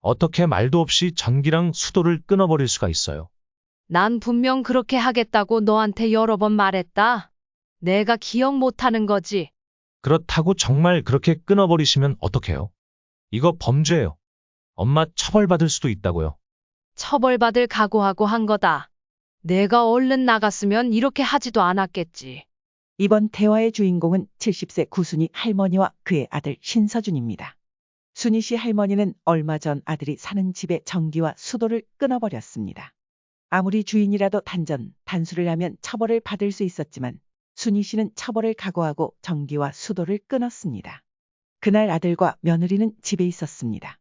어떻게 말도 없이 전기랑 수도를 끊어버릴 수가 있어요? 난 분명 그렇게 하겠다고 너한테 여러 번 말했다. 내가 기억 못하는 거지. 그렇다고 정말 그렇게 끊어버리시면 어떡해요? 이거 범죄예요. 엄마 처벌받을 수도 있다고요. 처벌받을 각오하고 한 거다. 내가 얼른 나갔으면 이렇게 하지도 않았겠지. 이번 대화의 주인공은 70세 구순이 할머니와 그의 아들 신서준입니다. 순희 씨 할머니는 얼마 전 아들이 사는 집의 전기와 수도를 끊어버렸습니다. 아무리 주인이라도 단수를 하면 처벌을 받을 수 있었지만 순희 씨는 처벌을 각오하고 전기와 수도를 끊었습니다. 그날 아들과 며느리는 집에 있었습니다.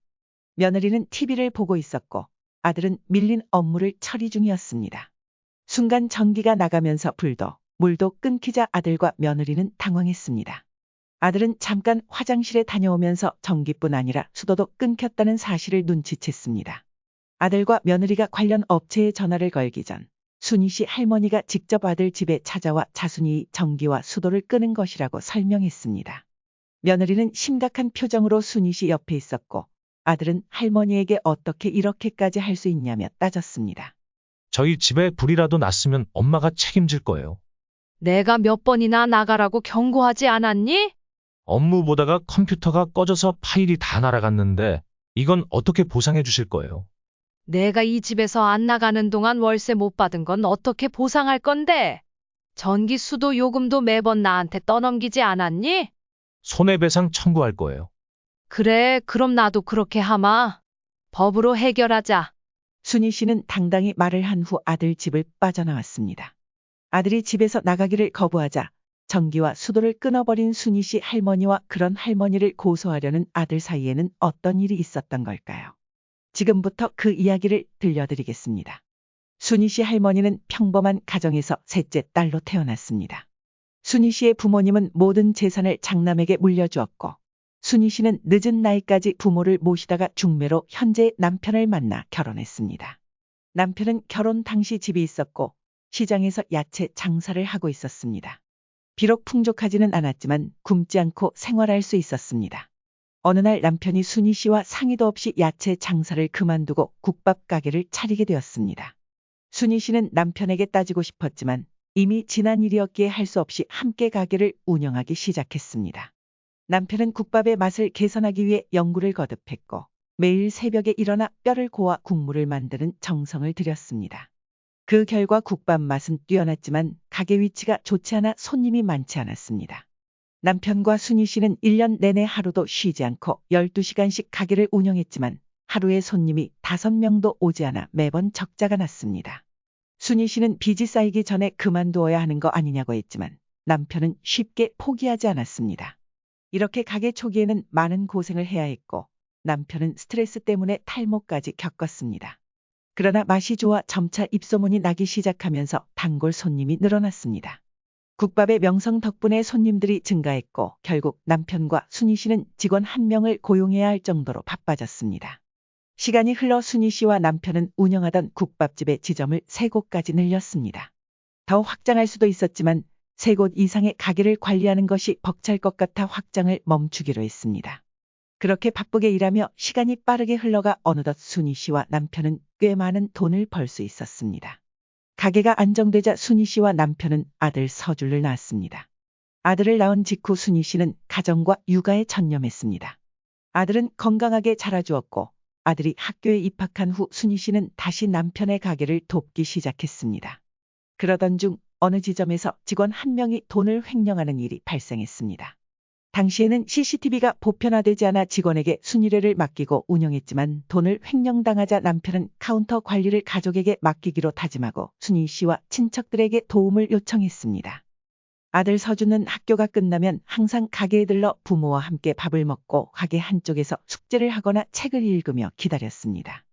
며느리는 TV를 보고 있었고 아들은 밀린 업무를 처리 중이었습니다. 순간 전기가 나가면서 불도 물도 끊기자 아들과 며느리는 당황했습니다. 아들은 잠깐 화장실에 다녀오면서 전기뿐 아니라 수도도 끊겼다는 사실을 눈치챘습니다. 아들과 며느리가 관련 업체에 전화를 걸기 전 순희 씨 할머니가 직접 아들 집에 찾아와 자순이 전기와 수도를 끄는 것이라고 설명했습니다. 며느리는 심각한 표정으로 순희 씨 옆에 있었고 아들은 할머니에게 어떻게 이렇게까지 할 수 있냐며 따졌습니다. 저희 집에 불이라도 났으면 엄마가 책임질 거예요. 내가 몇 번이나 나가라고 경고하지 않았니? 업무 보다가 컴퓨터가 꺼져서 파일이 다 날아갔는데 이건 어떻게 보상해 주실 거예요? 내가 이 집에서 안 나가는 동안 월세 못 받은 건 어떻게 보상할 건데? 전기 수도 요금도 매번 나한테 떠넘기지 않았니? 손해배상 청구할 거예요. 그래, 그럼 나도 그렇게 하마. 법으로 해결하자. 순희 씨는 당당히 말을 한 후 아들 집을 빠져나왔습니다. 아들이 집에서 나가기를 거부하자 전기와 수도를 끊어버린 순희 씨 할머니와 그런 할머니를 고소하려는 아들 사이에는 어떤 일이 있었던 걸까요? 지금부터 그 이야기를 들려드리겠습니다. 순희 씨 할머니는 평범한 가정에서 셋째 딸로 태어났습니다. 순희 씨의 부모님은 모든 재산을 장남에게 물려주었고 순희 씨는 늦은 나이까지 부모를 모시다가 중매로 현재의 남편을 만나 결혼했습니다. 남편은 결혼 당시 집이 있었고 시장에서 야채 장사를 하고 있었습니다. 비록 풍족하지는 않았지만 굶지 않고 생활할 수 있었습니다. 어느 날 남편이 순희 씨와 상의도 없이 야채 장사를 그만두고 국밥 가게를 차리게 되었습니다. 순희 씨는 남편에게 따지고 싶었지만 이미 지난 일이었기에 할 수 없이 함께 가게를 운영하기 시작했습니다. 남편은 국밥의 맛을 개선하기 위해 연구를 거듭했고 매일 새벽에 일어나 뼈를 고아 국물을 만드는 정성을 들였습니다. 그 결과 국밥 맛은 뛰어났지만 가게 위치가 좋지 않아 손님이 많지 않았습니다. 남편과 순희 씨는 1년 내내 하루도 쉬지 않고 12시간씩 가게를 운영했지만 하루에 손님이 5명도 오지 않아 매번 적자가 났습니다. 순희 씨는 빚이 쌓이기 전에 그만두어야 하는 거 아니냐고 했지만 남편은 쉽게 포기하지 않았습니다. 이렇게 가게 초기에는 많은 고생을 해야 했고 남편은 스트레스 때문에 탈모까지 겪었습니다. 그러나 맛이 좋아 점차 입소문이 나기 시작하면서 단골 손님이 늘어났습니다. 국밥의 명성 덕분에 손님들이 증가했고 결국 남편과 순희 씨는 직원 1명을 고용해야 할 정도로 바빠졌습니다. 시간이 흘러 순희 씨와 남편은 운영하던 국밥집의 지점을 3곳까지 늘렸습니다. 더 확장할 수도 있었지만 3곳 이상의 가게를 관리하는 것이 벅찰 것 같아 확장을 멈추기로 했습니다. 그렇게 바쁘게 일하며 시간이 빠르게 흘러가 어느덧 순희 씨와 남편은 꽤 많은 돈을 벌 수 있었습니다. 가게가 안정되자 순희 씨와 남편은 아들 서준을 낳았습니다. 아들을 낳은 직후 순희 씨는 가정과 육아에 전념했습니다. 아들은 건강하게 자라주었고 아들이 학교에 입학한 후 순희 씨는 다시 남편의 가게를 돕기 시작했습니다. 그러던 중 어느 지점에서 직원 1명이 돈을 횡령하는 일이 발생했습니다. 당시에는 CCTV가 보편화되지 않아 직원에게 순위례를 맡기고 운영했지만 돈을 횡령당하자 남편은 카운터 관리를 가족에게 맡기기로 다짐하고 순희 씨와 친척들에게 도움을 요청했습니다. 아들 서준은 학교가 끝나면 항상 가게에 들러 부모와 함께 밥을 먹고 가게 한쪽에서 숙제를 하거나 책을 읽으며 기다렸습니다.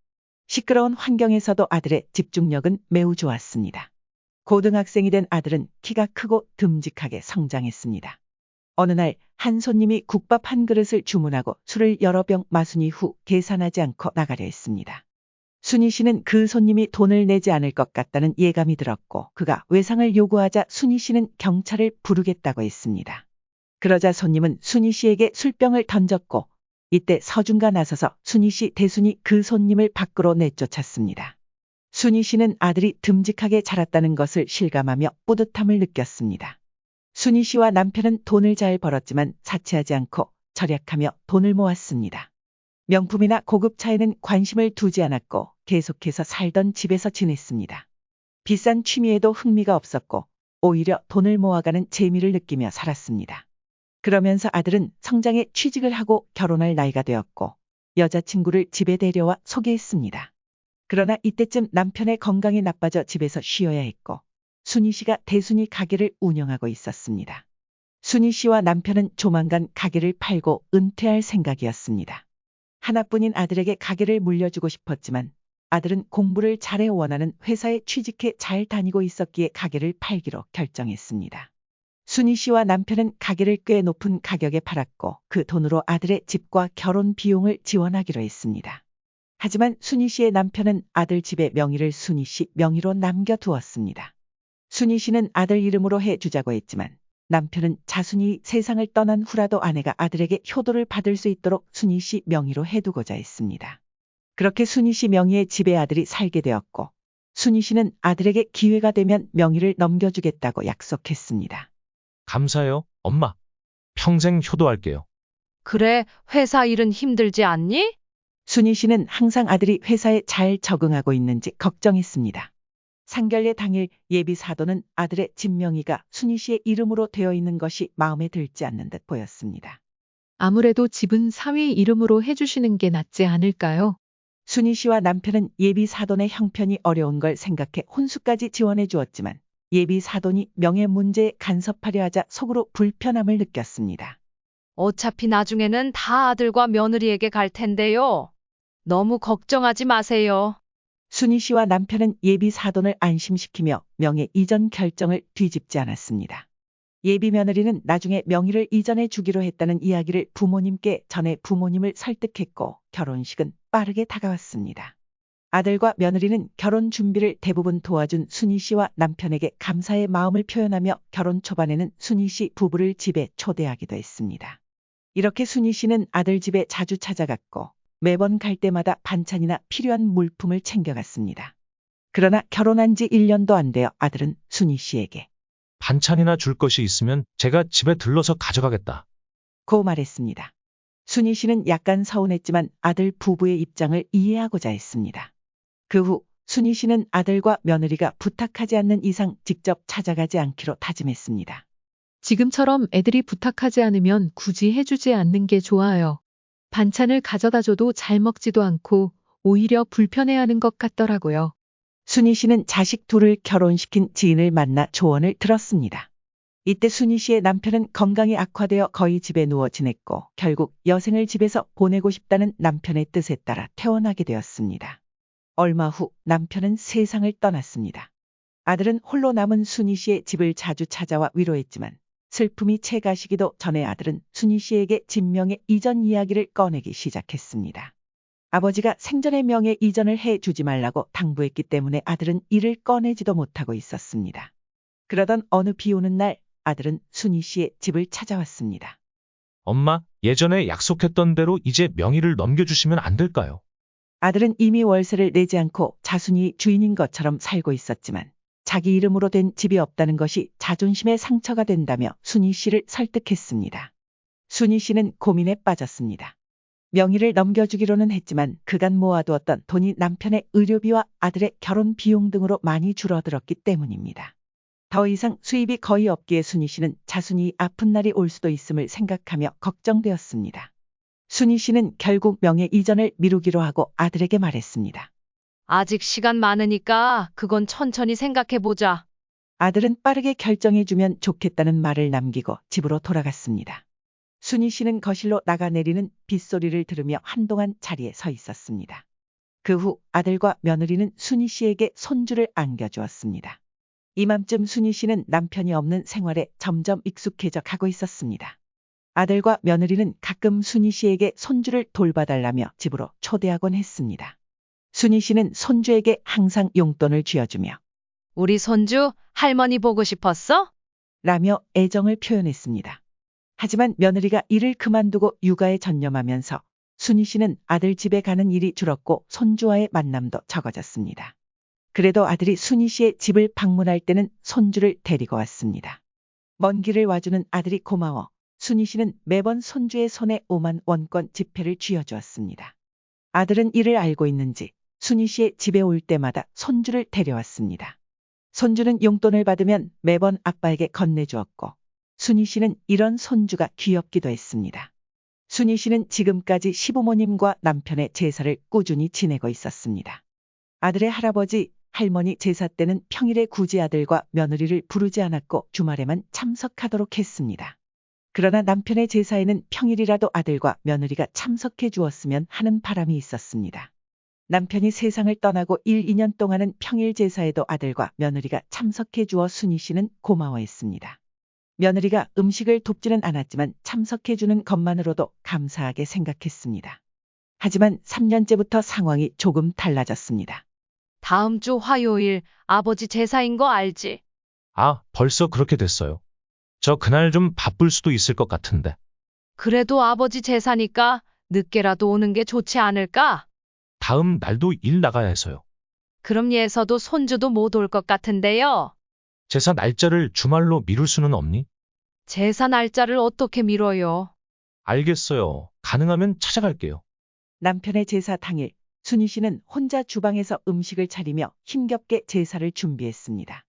시끄러운 환경에서도 아들의 집중력은 매우 좋았습니다. 고등학생이 된 아들은 키가 크고 듬직하게 성장했습니다. 어느 날 한 손님이 국밥 한 그릇을 주문하고 술을 여러 병 마순이 후 계산하지 않고 나가려 했습니다. 순희 씨는 그 손님이 돈을 내지 않을 것 같다는 예감이 들었고 그가 외상을 요구하자 순희 씨는 경찰을 부르겠다고 했습니다. 그러자 손님은 순희 씨에게 술병을 던졌고 이때 서준가 나서서 순희 씨 대순이 그 손님을 밖으로 내쫓았습니다. 순희 씨는 아들이 듬직하게 자랐다는 것을 실감하며 뿌듯함을 느꼈습니다. 순희 씨와 남편은 돈을 잘 벌었지만 사치하지 않고 절약하며 돈을 모았습니다. 명품이나 고급차에는 관심을 두지 않았고 계속해서 살던 집에서 지냈습니다. 비싼 취미에도 흥미가 없었고 오히려 돈을 모아가는 재미를 느끼며 살았습니다. 그러면서 아들은 성장에 취직을 하고 결혼할 나이가 되었고 여자친구를 집에 데려와 소개했습니다. 그러나 이때쯤 남편의 건강이 나빠져 집에서 쉬어야 했고 순희 씨가 대순이 가게를 운영하고 있었습니다. 순희 씨와 남편은 조만간 가게를 팔고 은퇴할 생각이었습니다. 하나뿐인 아들에게 가게를 물려주고 싶었지만 아들은 공부를 잘해 원하는 회사에 취직해 잘 다니고 있었기에 가게를 팔기로 결정했습니다. 순희 씨와 남편은 가게를 꽤 높은 가격에 팔았고 그 돈으로 아들의 집과 결혼 비용을 지원하기로 했습니다. 하지만 순희 씨의 남편은 아들 집의 명의를 순희 씨 명의로 남겨두었습니다. 순희 씨는 아들 이름으로 해주자고 했지만 남편은 자순이 세상을 떠난 후라도 아내가 아들에게 효도를 받을 수 있도록 순희 씨 명의로 해두고자 했습니다. 그렇게 순희 씨 명의의 집에 아들이 살게 되었고 순희 씨는 아들에게 기회가 되면 명의를 넘겨주겠다고 약속했습니다. 감사해요, 엄마. 평생 효도할게요. 그래, 회사 일은 힘들지 않니? 순희 씨는 항상 아들이 회사에 잘 적응하고 있는지 걱정했습니다. 상견례 당일 예비 사도는 아들의 집 명의가 순희 씨의 이름으로 되어 있는 것이 마음에 들지 않는 듯 보였습니다. 아무래도 집은 사위 이름으로 해주시는 게 낫지 않을까요? 순희 씨와 남편은 예비 사돈의 형편이 어려운 걸 생각해 혼수까지 지원해 주었지만 예비 사돈이 명예 문제에 간섭하려 하자 속으로 불편함을 느꼈습니다. 어차피 나중에는 다 아들과 며느리에게 갈 텐데요. 너무 걱정하지 마세요. 순희 씨와 남편은 예비 사돈을 안심시키며 명예 이전 결정을 뒤집지 않았습니다. 예비 며느리는 나중에 명의를 이전해 주기로 했다는 이야기를 부모님께 전해 부모님을 설득했고 결혼식은 빠르게 다가왔습니다. 아들과 며느리는 결혼 준비를 대부분 도와준 순희 씨와 남편에게 감사의 마음을 표현하며 결혼 초반에는 순희 씨 부부를 집에 초대하기도 했습니다. 이렇게 순희 씨는 아들 집에 자주 찾아갔고 매번 갈 때마다 반찬이나 필요한 물품을 챙겨갔습니다. 그러나 결혼한 지 1년도 안 되어 아들은 순희 씨에게 반찬이나 줄 것이 있으면 제가 집에 들러서 가져가겠다. 고 말했습니다. 순희 씨는 약간 서운했지만 아들 부부의 입장을 이해하고자 했습니다. 그 후 순희 씨는 아들과 며느리가 부탁하지 않는 이상 직접 찾아가지 않기로 다짐했습니다. 지금처럼 애들이 부탁하지 않으면 굳이 해주지 않는 게 좋아요. 반찬을 가져다 줘도 잘 먹지도 않고 오히려 불편해하는 것 같더라고요. 순희 씨는 자식 둘을 결혼시킨 지인을 만나 조언을 들었습니다. 이때 순희 씨의 남편은 건강이 악화되어 거의 집에 누워 지냈고 결국 여생을 집에서 보내고 싶다는 남편의 뜻에 따라 퇴원하게 되었습니다. 얼마 후 남편은 세상을 떠났습니다. 아들은 홀로 남은 순희 씨의 집을 자주 찾아와 위로했지만 슬픔이 채 가시기도 전에 아들은 순희 씨에게 집명의 이전 이야기를 꺼내기 시작했습니다. 아버지가 생전의 명예 이전을 해주지 말라고 당부했기 때문에 아들은 이를 꺼내지도 못하고 있었습니다. 그러던 어느 비 오는 날 아들은 순희 씨의 집을 찾아왔습니다. 엄마, 예전에 약속했던 대로 이제 명의를 넘겨주시면 안 될까요? 아들은 이미 월세를 내지 않고 자순이 주인인 것처럼 살고 있었지만 자기 이름으로 된 집이 없다는 것이 자존심에 상처가 된다며 순희 씨를 설득했습니다. 순희 씨는 고민에 빠졌습니다. 명의를 넘겨주기로는 했지만 그간 모아두었던 돈이 남편의 의료비와 아들의 결혼 비용 등으로 많이 줄어들었기 때문입니다. 더 이상 수입이 거의 없기에 순희 씨는 자순이 아픈 날이 올 수도 있음을 생각하며 걱정되었습니다. 순희 씨는 결국 명예 이전을 미루기로 하고 아들에게 말했습니다. 아직 시간 많으니까 그건 천천히 생각해보자. 아들은 빠르게 결정해주면 좋겠다는 말을 남기고 집으로 돌아갔습니다. 순희 씨는 거실로 나가내리는 빗소리를 들으며 한동안 자리에 서 있었습니다. 그 후 아들과 며느리는 순희 씨에게 손주를 안겨주었습니다. 이맘쯤 순희 씨는 남편이 없는 생활에 점점 익숙해져 가고 있었습니다. 아들과 며느리는 가끔 순희 씨에게 손주를 돌봐달라며 집으로 초대하곤 했습니다. 순희 씨는 손주에게 항상 용돈을 쥐어주며 우리 손주 할머니 보고 싶었어? 라며 애정을 표현했습니다. 하지만 며느리가 일을 그만두고 육아에 전념하면서 순희 씨는 아들 집에 가는 일이 줄었고 손주와의 만남도 적어졌습니다. 그래도 아들이 순희 씨의 집을 방문할 때는 손주를 데리고 왔습니다. 먼 길을 와주는 아들이 고마워 순희 씨는 매번 손주의 손에 5만 원권 지폐를 쥐어주었습니다. 아들은 이를 알고 있는지 순희 씨의 집에 올 때마다 손주를 데려왔습니다. 손주는 용돈을 받으면 매번 아빠에게 건네주었고 순희 씨는 이런 손주가 귀엽기도 했습니다. 순희 씨는 지금까지 시부모님과 남편의 제사를 꾸준히 지내고 있었습니다. 아들의 할아버지, 할머니 제사 때는 평일에 굳이 아들과 며느리를 부르지 않았고 주말에만 참석하도록 했습니다. 그러나 남편의 제사에는 평일이라도 아들과 며느리가 참석해 주었으면 하는 바람이 있었습니다. 남편이 세상을 떠나고 1, 2년 동안은 평일 제사에도 아들과 며느리가 참석해 주어 순희 씨는 고마워했습니다. 며느리가 음식을 돕지는 않았지만 참석해 주는 것만으로도 감사하게 생각했습니다. 하지만 3년째부터 상황이 조금 달라졌습니다. 다음 주 화요일 아버지 제사인 거 알지? 아, 벌써 그렇게 됐어요. 저 그날 좀 바쁠 수도 있을 것 같은데. 그래도 아버지 제사니까 늦게라도 오는 게 좋지 않을까? 다음 날도 일 나가야 해서요. 그럼 예서도 손주도 못 올 것 같은데요. 제사 날짜를 주말로 미룰 수는 없니? 제사 날짜를 어떻게 미뤄요? 알겠어요. 가능하면 찾아갈게요. 남편의 제사 당일 순희 씨는 혼자 주방에서 음식을 차리며 힘겹게 제사를 준비했습니다.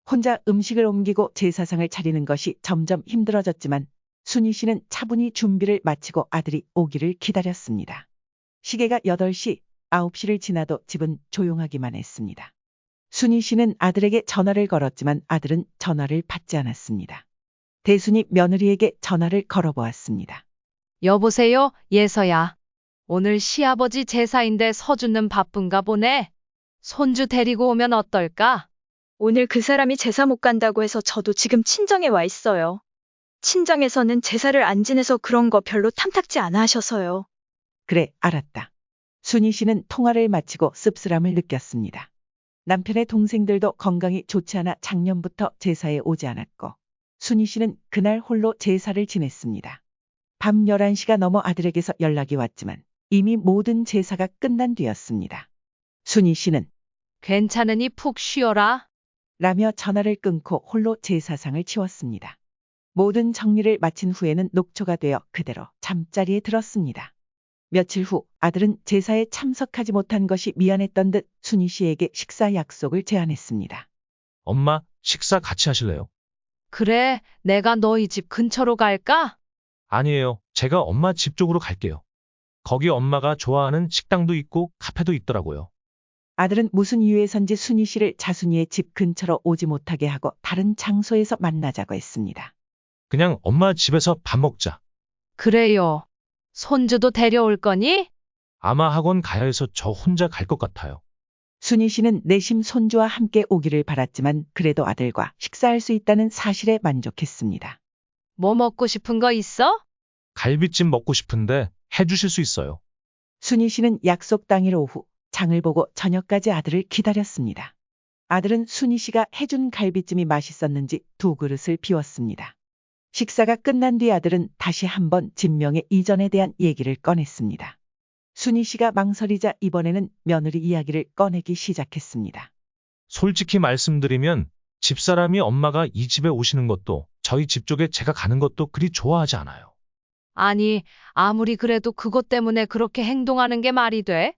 혼자 음식을 옮기고 제사상을 차리는 것이 점점 힘들어졌지만 순희 씨는 차분히 준비를 마치고 아들이 오기를 기다렸습니다. 시계가 8시, 9시를 지나도 집은 조용하기만 했습니다. 순희 씨는 아들에게 전화를 걸었지만 아들은 전화를 받지 않았습니다. 대순이 며느리에게 전화를 걸어보았습니다. 여보세요, 예서야. 오늘 시아버지 제사인데 서준은 바쁜가 보네. 손주 데리고 오면 어떨까? 오늘 그 사람이 제사 못 간다고 해서 저도 지금 친정에 와 있어요. 친정에서는 제사를 안 지내서 그런 거 별로 탐탁지 않아 하셔서요. 그래, 알았다. 순희 씨는 통화를 마치고 씁쓸함을 느꼈습니다. 남편의 동생들도 건강이 좋지 않아 작년부터 제사에 오지 않았고 순희 씨는 그날 홀로 제사를 지냈습니다. 밤 11시가 넘어 아들에게서 연락이 왔지만 이미 모든 제사가 끝난 뒤였습니다. 순희 씨는 괜찮으니 푹 쉬어라. 라며 전화를 끊고 홀로 제사상을 치웠습니다. 모든 정리를 마친 후에는 녹초가 되어 그대로 잠자리에 들었습니다. 며칠 후 아들은 제사에 참석하지 못한 것이 미안했던 듯 순희 씨에게 식사 약속을 제안했습니다. 엄마, 식사 같이 하실래요? 그래, 내가 너희 집 근처로 갈까? 아니에요. 제가 엄마 집 쪽으로 갈게요. 거기 엄마가 좋아하는 식당도 있고 카페도 있더라고요. 아들은 무슨 이유에선지 순희 씨를 자순이의 집 근처로 오지 못하게 하고 다른 장소에서 만나자고 했습니다. 그냥 엄마 집에서 밥 먹자. 그래요. 손주도 데려올 거니? 아마 학원 가야 해서 저 혼자 갈 것 같아요. 순희 씨는 내심 손주와 함께 오기를 바랐지만 그래도 아들과 식사할 수 있다는 사실에 만족했습니다. 뭐 먹고 싶은 거 있어? 갈비찜 먹고 싶은데 해주실 수 있어요. 순희 씨는 약속 당일 오후 장을 보고 저녁까지 아들을 기다렸습니다. 아들은 순희 씨가 해준 갈비찜이 맛있었는지 2그릇을 비웠습니다. 식사가 끝난 뒤 아들은 다시 한번 진명의 이전에 대한 얘기를 꺼냈습니다. 순희 씨가 망설이자 이번에는 며느리 이야기를 꺼내기 시작했습니다. 솔직히 말씀드리면 집사람이 엄마가 이 집에 오시는 것도 저희 집 쪽에 제가 가는 것도 그리 좋아하지 않아요. 아니, 아무리 그래도 그것 때문에 그렇게 행동하는 게 말이 돼?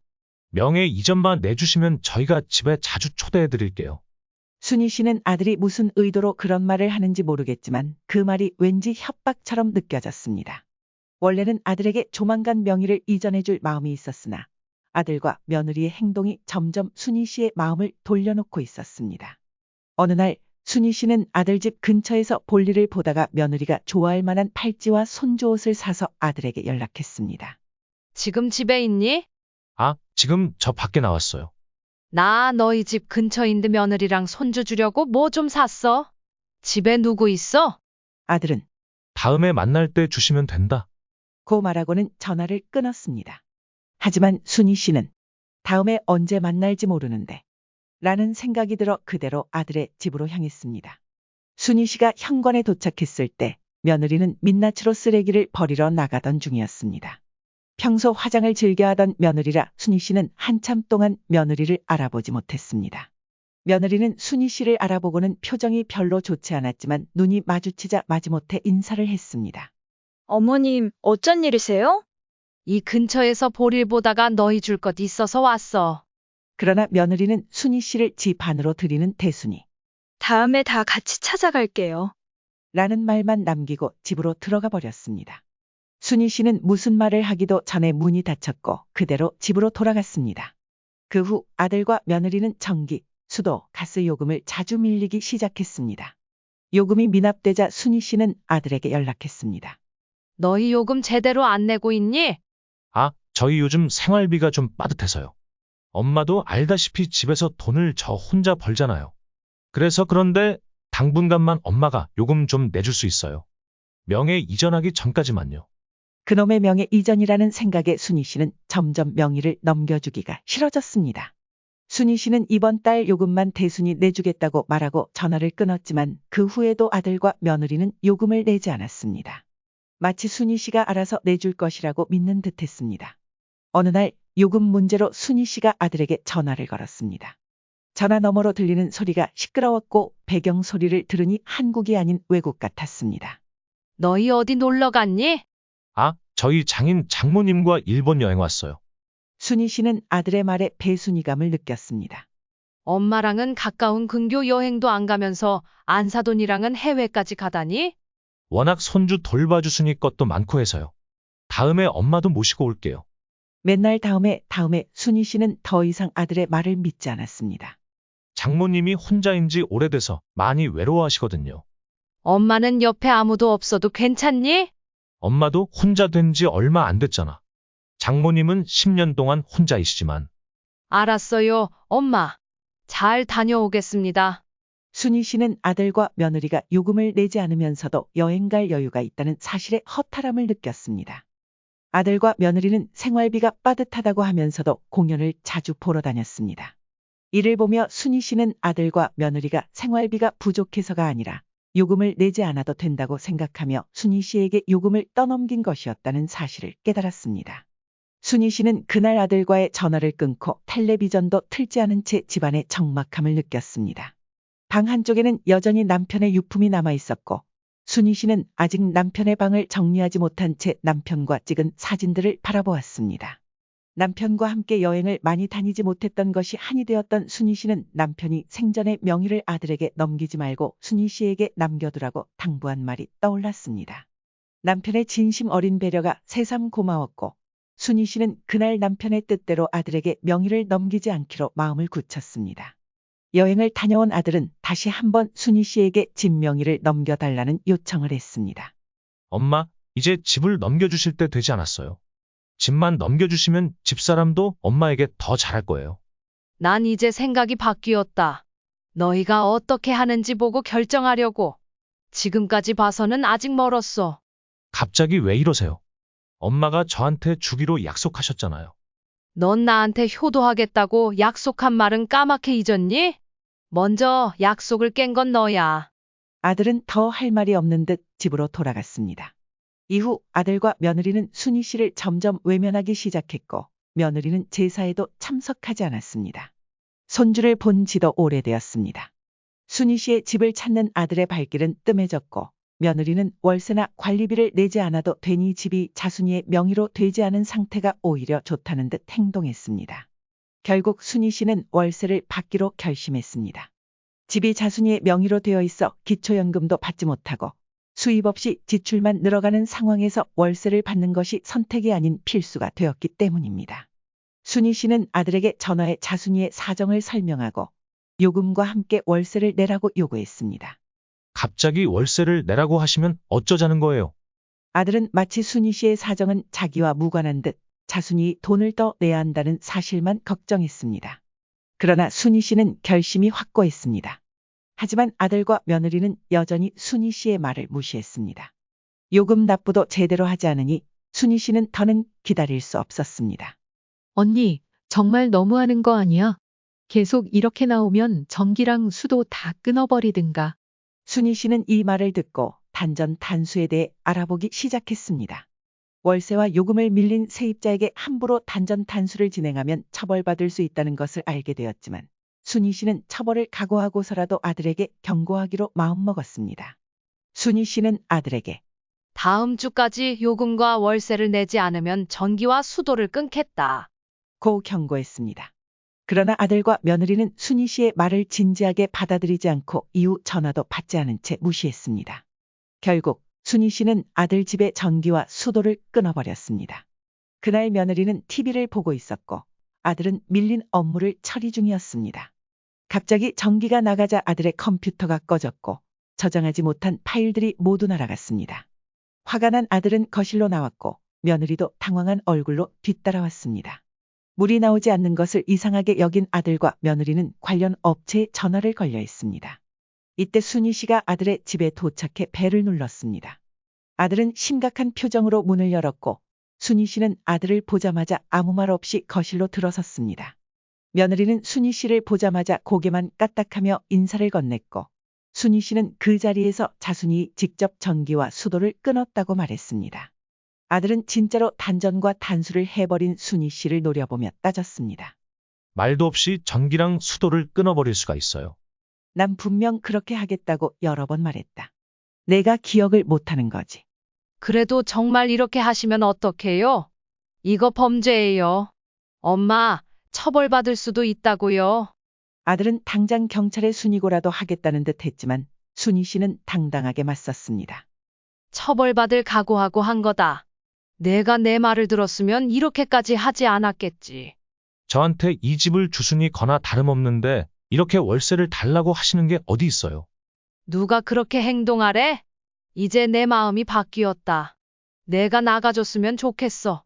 명예 이전만 내주시면 저희가 집에 자주 초대해 드릴게요. 순희 씨는 아들이 무슨 의도로 그런 말을 하는지 모르겠지만 그 말이 왠지 협박처럼 느껴졌습니다. 원래는 아들에게 조만간 명의를 이전해줄 마음이 있었으나 아들과 며느리의 행동이 점점 순희 씨의 마음을 돌려놓고 있었습니다. 어느 날 순희 씨는 아들 집 근처에서 볼일을 보다가 며느리가 좋아할 만한 팔찌와 손주 옷을 사서 아들에게 연락했습니다. 지금 집에 있니? 아, 지금 저 밖에 나왔어요. 나 너희 집 근처인데 며느리랑 손주 주려고 뭐 좀 샀어. 집에 누구 있어? 아들은 다음에 만날 때 주시면 된다. 고 말하고는 전화를 끊었습니다. 하지만 순희 씨는 다음에 언제 만날지 모르는데 라는 생각이 들어 그대로 아들의 집으로 향했습니다. 순희 씨가 현관에 도착했을 때 며느리는 민낯으로 쓰레기를 버리러 나가던 중이었습니다. 평소 화장을 즐겨하던 며느리라 순희 씨는 한참 동안 며느리를 알아보지 못했습니다. 며느리는 순희 씨를 알아보고는 표정이 별로 좋지 않았지만 눈이 마주치자 마지못해 인사를 했습니다. 어머님, 어쩐 일이세요? 이 근처에서 볼일 보다가 너희 줄 것 있어서 왔어. 그러나 며느리는 순희 씨를 집 안으로 들이는 대순이 다음에 다 같이 찾아갈게요. 라는 말만 남기고 집으로 들어가 버렸습니다. 순희 씨는 무슨 말을 하기도 전에 문이 닫혔고 그대로 집으로 돌아갔습니다. 그 후 아들과 며느리는 전기, 수도, 가스 요금을 자주 밀리기 시작했습니다. 요금이 미납되자 순희 씨는 아들에게 연락했습니다. 너희 요금 제대로 안 내고 있니? 아, 저희 요즘 생활비가 좀 빠듯해서요. 엄마도 알다시피 집에서 돈을 저 혼자 벌잖아요. 그래서 그런데 당분간만 엄마가 요금 좀 내줄 수 있어요. 명예 이전하기 전까지만요. 그놈의 명예 이전이라는 생각에 순희 씨는 점점 명의를 넘겨주기가 싫어졌습니다. 순희 씨는 이번 달 요금만 대순이 내주겠다고 말하고 전화를 끊었지만 그 후에도 아들과 며느리는 요금을 내지 않았습니다. 마치 순희 씨가 알아서 내줄 것이라고 믿는 듯했습니다. 어느 날 요금 문제로 순희 씨가 아들에게 전화를 걸었습니다. 전화 너머로 들리는 소리가 시끄러웠고 배경 소리를 들으니 한국이 아닌 외국 같았습니다. 너희 어디 놀러 갔니? 아, 저희 장모님과 일본 여행 왔어요. 순희 씨는 아들의 말에 배순이감을 느꼈습니다. 엄마랑은 가까운 근교 여행도 안 가면서 안사돈이랑은 해외까지 가다니? 워낙 손주 돌봐주시니 것도 많고 해서요. 다음에 엄마도 모시고 올게요. 맨날 다음에 순희 씨는 더 이상 아들의 말을 믿지 않았습니다. 장모님이 혼자인지 오래돼서 많이 외로워하시거든요. 엄마는 옆에 아무도 없어도 괜찮니? 엄마도 혼자 된 지 얼마 안 됐잖아. 장모님은 10년 동안 혼자이시지만 알았어요, 엄마. 잘 다녀오겠습니다. 순희 씨는 아들과 며느리가 요금을 내지 않으면서도 여행 갈 여유가 있다는 사실에 허탈함을 느꼈습니다. 아들과 며느리는 생활비가 빠듯하다고 하면서도 공연을 자주 보러 다녔습니다. 이를 보며 순희 씨는 아들과 며느리가 생활비가 부족해서가 아니라 요금을 내지 않아도 된다고 생각하며 순희 씨에게 요금을 떠넘긴 것이었다는 사실을 깨달았습니다. 순희 씨는 그날 아들과의 전화를 끊고 텔레비전도 틀지 않은 채 집안의 적막함을 느꼈습니다. 방 한쪽에는 여전히 남편의 유품이 남아 있었고 순희 씨는 아직 남편의 방을 정리하지 못한 채 남편과 찍은 사진들을 바라보았습니다. 남편과 함께 여행을 많이 다니지 못했던 것이 한이 되었던 순희 씨는 남편이 생전의 명의를 아들에게 넘기지 말고 순희 씨에게 남겨두라고 당부한 말이 떠올랐습니다. 남편의 진심 어린 배려가 새삼 고마웠고 순희 씨는 그날 남편의 뜻대로 아들에게 명의를 넘기지 않기로 마음을 굳혔습니다. 여행을 다녀온 아들은 다시 한번 순희 씨에게 집 명의를 넘겨달라는 요청을 했습니다. 엄마, 이제 집을 넘겨주실 때 되지 않았어요. 집만 넘겨주시면 집사람도 엄마에게 더 잘할 거예요. 난 이제 생각이 바뀌었다. 너희가 어떻게 하는지 보고 결정하려고. 지금까지 봐서는 아직 멀었어. 갑자기 왜 이러세요? 엄마가 저한테 주기로 약속하셨잖아요. 넌 나한테 효도하겠다고 약속한 말은 까맣게 잊었니? 먼저 약속을 깬 건 너야. 아들은 더 할 말이 없는 듯 집으로 돌아갔습니다. 이후 아들과 며느리는 순희 씨를 점점 외면하기 시작했고 며느리는 제사에도 참석하지 않았습니다. 손주를 본 지도 오래되었습니다. 순희 씨의 집을 찾는 아들의 발길은 뜸해졌고 며느리는 월세나 관리비를 내지 않아도 되니 집이 자순이의 명의로 되지 않은 상태가 오히려 좋다는 듯 행동했습니다. 결국 순희 씨는 월세를 받기로 결심했습니다. 집이 자순이의 명의로 되어 있어 기초연금도 받지 못하고 수입 없이 지출만 늘어가는 상황에서 월세를 받는 것이 선택이 아닌 필수가 되었기 때문입니다. 순희 씨는 아들에게 전화해 자순이의 사정을 설명하고 요금과 함께 월세를 내라고 요구했습니다. 갑자기 월세를 내라고 하시면 어쩌자는 거예요? 아들은 마치 순희 씨의 사정은 자기와 무관한 듯 자순이 돈을 더 내야 한다는 사실만 걱정했습니다. 그러나 순희 씨는 결심이 확고했습니다. 하지만 아들과 며느리는 여전히 순희 씨의 말을 무시했습니다. 요금 납부도 제대로 하지 않으니 순희 씨는 더는 기다릴 수 없었습니다. 언니, 정말 너무하는 거 아니야? 계속 이렇게 나오면 전기랑 수도 다 끊어버리든가. 순희 씨는 이 말을 듣고 단전 단수에 대해 알아보기 시작했습니다. 월세와 요금을 밀린 세입자에게 함부로 단전 단수를 진행하면 처벌받을 수 있다는 것을 알게 되었지만 순희 씨는 처벌을 각오하고서라도 아들에게 경고하기로 마음먹었습니다. 순희 씨는 아들에게 다음 주까지 요금과 월세를 내지 않으면 전기와 수도를 끊겠다. 고 경고했습니다. 그러나 아들과 며느리는 순희 씨의 말을 진지하게 받아들이지 않고 이후 전화도 받지 않은 채 무시했습니다. 결국 순희 씨는 아들 집의 전기와 수도를 끊어버렸습니다. 그날 며느리는 TV를 보고 있었고 아들은 밀린 업무를 처리 중이었습니다. 갑자기 전기가 나가자 아들의 컴퓨터가 꺼졌고 저장하지 못한 파일들이 모두 날아갔습니다. 화가 난 아들은 거실로 나왔고 며느리도 당황한 얼굴로 뒤따라왔습니다. 물이 나오지 않는 것을 이상하게 여긴 아들과 며느리는 관련 업체에 전화를 걸려 했습니다. 이때 순희 씨가 아들의 집에 도착해 벨을 눌렀습니다. 아들은 심각한 표정으로 문을 열었고 순희 씨는 아들을 보자마자 아무 말 없이 거실로 들어섰습니다. 며느리는 순희 씨를 보자마자 고개만 까딱하며 인사를 건넸고 순희 씨는 그 자리에서 자순이 직접 전기와 수도를 끊었다고 말했습니다. 아들은 진짜로 단전과 단수를 해버린 순희 씨를 노려보며 따졌습니다. 말도 없이 전기랑 수도를 끊어버릴 수가 있어요. 난 분명 그렇게 하겠다고 여러 번 말했다. 내가 기억을 못하는 거지. 그래도 정말 이렇게 하시면 어떡해요? 이거 범죄예요. 엄마, 처벌받을 수도 있다고요. 아들은 당장 경찰에 순이고라도 하겠다는 듯 했지만 순희 씨는 당당하게 맞섰습니다. 처벌받을 각오하고 한 거다. 내가 내 말을 들었으면 이렇게까지 하지 않았겠지. 저한테 이 집을 주순이 거나 다름없는데 이렇게 월세를 달라고 하시는 게 어디 있어요? 누가 그렇게 행동하래? 이제 내 마음이 바뀌었다. 내가 나가줬으면 좋겠어.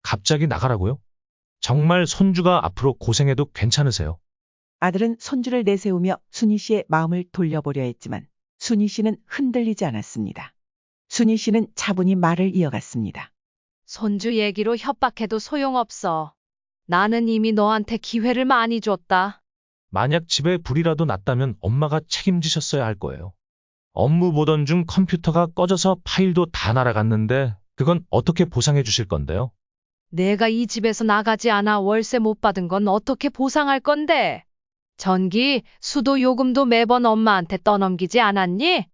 갑자기 나가라고요? 정말 손주가 앞으로 고생해도 괜찮으세요? 아들은 손주를 내세우며 순희 씨의 마음을 돌려보려 했지만 순희 씨는 흔들리지 않았습니다. 순희 씨는 차분히 말을 이어갔습니다. 손주 얘기로 협박해도 소용없어. 나는 이미 너한테 기회를 많이 줬다. 만약 집에 불이라도 났다면 엄마가 책임지셨어야 할 거예요. 업무 보던 중 컴퓨터가 꺼져서 파일도 다 날아갔는데 그건 어떻게 보상해 주실 건데요? 내가 이 집에서 나가지 않아 월세 못 받은 건 어떻게 보상할 건데? 전기, 수도 요금도 매번 엄마한테 떠넘기지 않았니?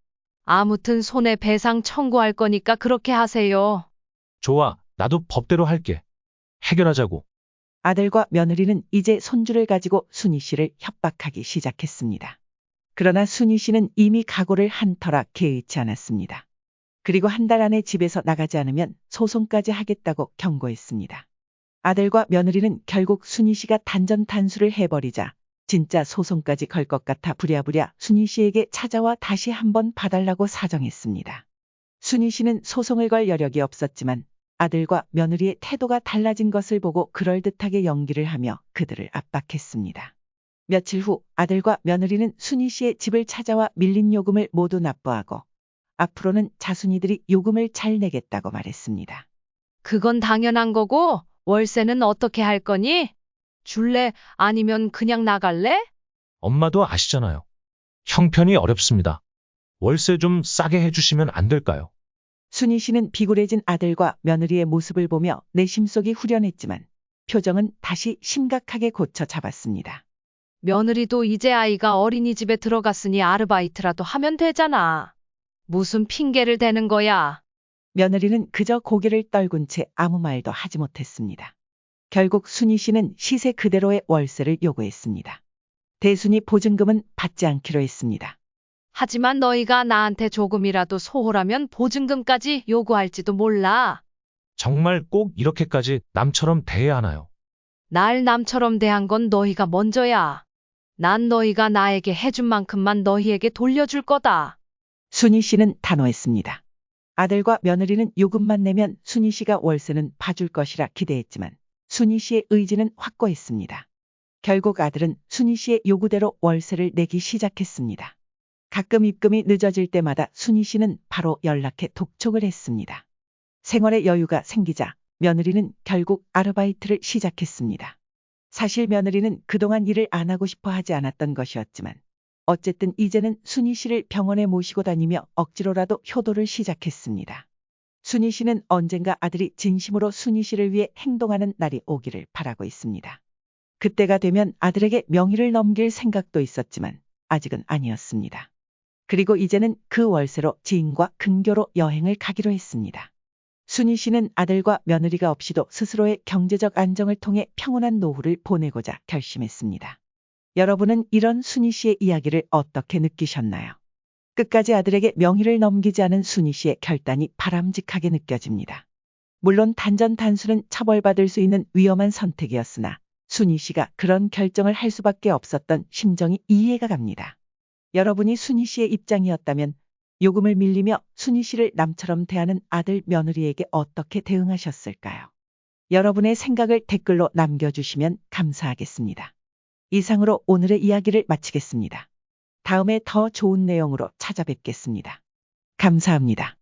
아무튼 손해배상 청구할 거니까 그렇게 하세요. 좋아, 나도 법대로 할게. 해결하자고. 아들과 며느리는 이제 손주를 가지고 순희 씨를 협박하기 시작했습니다. 그러나 순희 씨는 이미 각오를 한 터라 개의치 않았습니다. 그리고 한 달 안에 집에서 나가지 않으면 소송까지 하겠다고 경고했습니다. 아들과 며느리는 결국 순희 씨가 단전 단수를 해버리자 진짜 소송까지 걸 것 같아 부랴부랴 순희 씨에게 찾아와 다시 한번 봐달라고 사정했습니다. 순희 씨는 소송을 걸 여력이 없었지만 아들과 며느리의 태도가 달라진 것을 보고 그럴듯하게 연기를 하며 그들을 압박했습니다. 며칠 후 아들과 며느리는 순희 씨의 집을 찾아와 밀린 요금을 모두 납부하고 앞으로는 자순이들이 요금을 잘 내겠다고 말했습니다. 그건 당연한 거고, 월세는 어떻게 할 거니? 줄래? 아니면 그냥 나갈래? 엄마도 아시잖아요. 형편이 어렵습니다. 월세 좀 싸게 해주시면 안 될까요? 순희 씨는 비굴해진 아들과 며느리의 모습을 보며 내심속이 후련했지만 표정은 다시 심각하게 고쳐 잡았습니다. 며느리도 이제 아이가 어린이집에 들어갔으니 아르바이트라도 하면 되잖아. 무슨 핑계를 대는 거야? 며느리는 그저 고개를 떨군 채 아무 말도 하지 못했습니다. 결국 순희 씨는 시세 그대로의 월세를 요구했습니다. 대순이 보증금은 받지 않기로 했습니다. 하지만 너희가 나한테 조금이라도 소홀하면 보증금까지 요구할지도 몰라. 정말 꼭 이렇게까지 남처럼 대해야 하나요? 날 남처럼 대한 건 너희가 먼저야. 난 너희가 나에게 해준 만큼만 너희에게 돌려줄 거다. 순희 씨는 단호했습니다. 아들과 며느리는 요금만 내면 순희 씨가 월세는 봐줄 것이라 기대했지만 순희 씨의 의지는 확고했습니다. 결국 아들은 순희 씨의 요구대로 월세를 내기 시작했습니다. 가끔 입금이 늦어질 때마다 순희 씨는 바로 연락해 독촉을 했습니다. 생활에 여유가 생기자 며느리는 결국 아르바이트를 시작했습니다. 사실 며느리는 그동안 일을 안 하고 싶어 하지 않았던 것이었지만 어쨌든 이제는 순희 씨를 병원에 모시고 다니며 억지로라도 효도를 시작했습니다. 순희 씨는 언젠가 아들이 진심으로 순희 씨를 위해 행동하는 날이 오기를 바라고 있습니다. 그때가 되면 아들에게 명의를 넘길 생각도 있었지만 아직은 아니었습니다. 그리고 이제는 그 월세로 지인과 근교로 여행을 가기로 했습니다. 순희 씨는 아들과 며느리가 없이도 스스로의 경제적 안정을 통해 평온한 노후를 보내고자 결심했습니다. 여러분은 이런 순희 씨의 이야기를 어떻게 느끼셨나요? 끝까지 아들에게 명의를 넘기지 않은 순희 씨의 결단이 바람직하게 느껴집니다. 물론 단전 단수는 처벌받을 수 있는 위험한 선택이었으나 순희 씨가 그런 결정을 할 수밖에 없었던 심정이 이해가 갑니다. 여러분이 순희 씨의 입장이었다면 요금을 밀리며 순희 씨를 남처럼 대하는 아들 며느리에게 어떻게 대응하셨을까요? 여러분의 생각을 댓글로 남겨주시면 감사하겠습니다. 이상으로 오늘의 이야기를 마치겠습니다. 다음에 더 좋은 내용으로 찾아뵙겠습니다. 감사합니다.